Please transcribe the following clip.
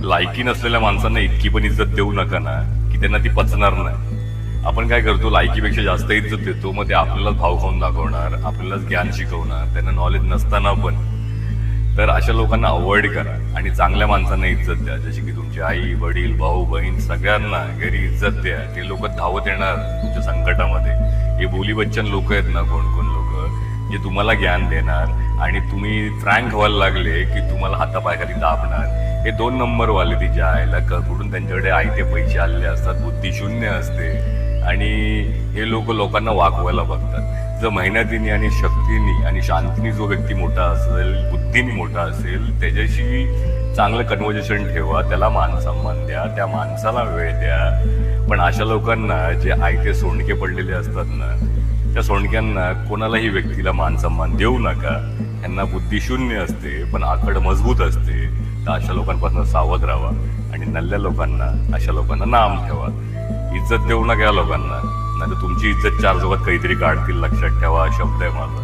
लायकी नसलेल्या माणसांना इतकी पण इज्जत देऊ नका ना की त्यांना ती पचणार नाही. आपण काय करतो, लायकीपेक्षा जास्त इज्जत देतो, मग ते आपल्यालाच भाव खाऊन दाखवणार, आपल्यालाच ज्ञान शिकवणार, त्यांना नॉलेज नसताना पण. तर अशा लोकांना अवॉइड करा आणि चांगल्या माणसांना इज्जत द्या, जशी की तुमची आई वडील भाऊ बहीण सगळ्यांना घरी इज्जत द्या. ते लोक धावत येणार तुमच्या संकटामध्ये. हे बोली बच्चन लोक आहेत ना, कोण कोण लोक जे तुम्हाला ज्ञान देणार आणि तुम्ही फ्रँक व्हायला लागले की तुम्हाला हातापायाखाली दाबणार. हे 2 नंबरवाले तिच्या आईला कुठून त्यांच्याकडे आयते पैसे आलेले असतात, बुद्धी शून्य असते आणि हे लोक लोकांना वाकवायला बघतात. जर मेहनतीने आणि शक्तीने आणि शांतीने जो व्यक्ती मोठा असेल, बुद्धीने मोठा असेल, त्याच्याशी चांगलं कन्व्हर्सेशन ठेवा, त्याला मान सन्मान द्या, त्या माणसाला वेळ द्या. पण अशा लोकांना जे आयते सोंडके पडलेले असतात ना, त्या सोंडक्यांना कोणालाही व्यक्तीला मान सन्मान देऊ नका. यांना बुद्धी शून्य असते पण आकड मजबूत असते. तर अशा लोकांपासून सावध राहा आणि नल्ल्या लोकांना, अशा लोकांना नाम ठेवा. इज्जत देऊ नका या लोकांना, नाही तर तुमची इज्जत 4 जगात काहीतरी काढतील. लक्षात ठेवा, शब्द आहे माझा.